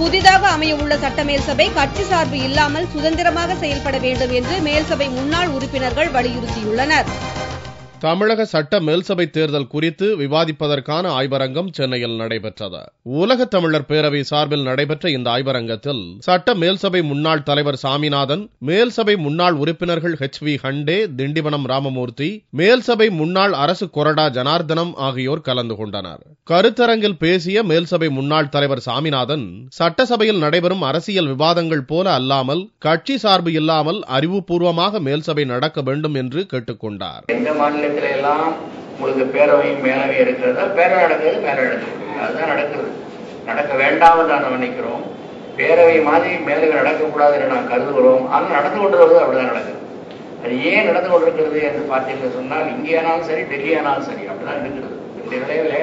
புதிதாக அமையவுள்ள சட்ட மேல்சபை கட்சி சார்பு இல்லாமல் சுதந்திரமாக செயல்பட வேண்டும் என்று மேல்சபை முன்னாள் உறுப்பினர்கள் வலியுறுத்தியுள்ளனர். தமிழக சட்ட மேல்சபை தேர்தல் குறித்து விவாதிப்பதற்கான ஆய்வரங்கம் சென்னையில் நடைபெற்றது. உலக தமிழர் பேரவை சார்பில் நடைபெற்ற இந்த ஆய்வரங்கத்தில் சட்ட மேல்சபை முன்னாள் தலைவர் சாமிநாதன், மேல்சபை முன்னாள் உறுப்பினர்கள் HV ஹண்டே, திண்டிவனம் ராமமூர்த்தி, மேல்சபை முன்னாள் அரசு கொறடா ஜனார்தனம் ஆகியோர் கலந்து கொண்டனர். கருத்தரங்கில் பேசிய மேல்சபை முன்னாள் தலைவர் சாமிநாதன், சட்டசபையில் நடைபெறும் அரசியல் விவாதங்கள் போல அல்லாமல் கட்சி சார்பு இல்லாமல் அறிவுபூர்வமாக மேல்சபை நடக்க வேண்டும் என்று கேட்டுக்கொண்டார். எல்லாம் உங்களுக்கு பேரவையும் மேலவையும் இருக்கிறதா? பேரவை நடக்கிறது, மேலவை நடக்கிறது, அதுதான் நடக்கிறது. நடக்க வேண்டாம் என்று நாம் நினைக்கிறோம். பேரவை மாதிரி மேலவை நடக்கக்கூடாது என்று நாம் கருதுகிறோம். ஆனால் நடந்து கொண்டு வருவது அப்படிதான் நடக்குது. அது ஏன் நடந்து கொண்டிருக்கிறது என்று பார்த்தீங்கன்னு சொன்னால், இங்கே ஆனாலும் சரி, டெல்லி ஆனாலும் சரி, அப்படிதான் இருக்கிறது. இந்த நிலையில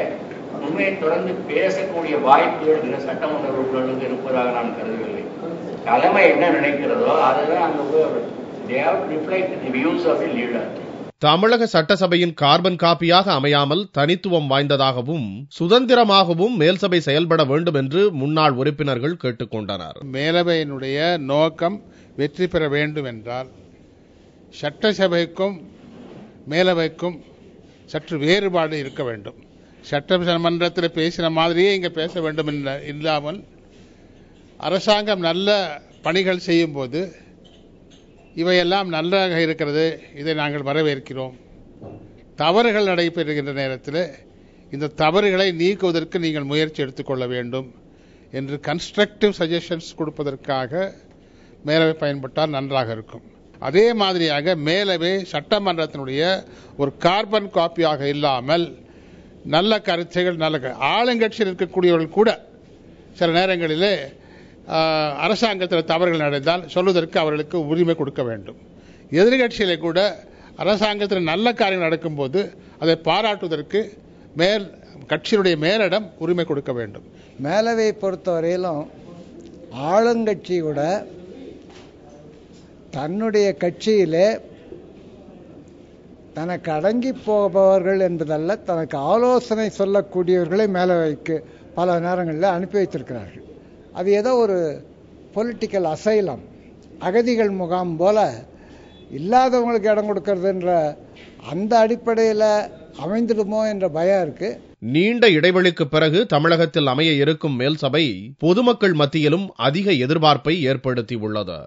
உண்மையை தொடர்ந்து பேசக்கூடிய வாய்ப்புகள் சட்டமன்ற உறுப்பினர்களுக்கு இருப்பதாக நான் கருதவில்லை. தலைமை என்ன நினைக்கிறதோ அதுதான் அங்கே they have to reflect the views of the leader. தமிழக சட்டசபையின் கார்பன் காப்பியாக அமையாமல் தனித்துவம் வாய்ந்ததாகவும் சுதந்திரமாகவும் மேல்சபை செயல்பட வேண்டும் என்று முன்னாள் உறுப்பினர்கள் கேட்டுக்கொண்டனர். மேலவையினுடைய நோக்கம் வெற்றி பெற வேண்டும் என்றால் சட்டசபைக்கும் மேலவைக்கும் சற்று வேறுபாடு இருக்க வேண்டும். சட்டமன்றத்தில் பேசின மாதிரியே இங்கே பேச வேண்டும் இல்லாமல் அரசாங்கம் நல்ல பணிகள் செய்யும் போது இவையெல்லாம் நன்றாக இருக்கிறது, இதை நாங்கள் வரவேற்கிறோம். தவறுகள் நடைபெறுகின்ற நேரத்தில் இந்த தவறுகளை நீக்குவதற்கு நீங்கள் முயற்சி எடுத்துக்கொள்ள வேண்டும் என்று கன்ஸ்ட்ரக்டிவ் சஜஷன்ஸ் கொடுப்பதற்காக மேலவை பயன்பட்டால் நன்றாக இருக்கும். அதே மாதிரியாக மேலவை சட்டமன்றத்தினுடைய ஒரு கார்பன் காப்பியாக இல்லாமல் நல்ல கருத்துகள், நல்ல ஆளுங்கட்சியில் இருக்கக்கூடியவர்கள் கூட சில நேரங்களிலே அரசாங்கத்தில் தவறுகள் நடந்தால் சொல்வதற்கு அவர்களுக்கு உரிமை கொடுக்க வேண்டும். எதிர்கட்சியிலே கூட அரசாங்கத்தில் நல்ல காரியங்கள் நடக்கும்போது அதை பாராட்டுவதற்கு கட்சியினுடைய மேலிடம் உரிமை கொடுக்க வேண்டும். மேலவை பொறுத்தவரையிலும் ஆளுங்கட்சியோட தன்னுடைய கட்சியிலே தனக்கு அடங்கி போபவர்கள் என்பதல்ல, தனக்கு ஆலோசனை சொல்லக்கூடியவர்களை மேலவைக்கு பல நேரங்களில் அனுப்பி வைத்திருக்கிறார்கள். அது ஏதோ ஒரு பொலிட்டிக்கல் அசைலம், அகதிகள் முகாம் போல இல்லாதவங்களுக்கு இடம் கொடுக்கறதுன்ற அந்த அடிப்படையில் அமைந்துடுமோ என்ற பயம் இருக்கு. நீண்ட இடைவெளிக்கு பிறகு தமிழகத்தில் அமைய இருக்கும் மேல்சபை பொதுமக்கள் மத்தியிலும் அதிக எதிர்பார்ப்பை ஏற்படுத்தியுள்ளது.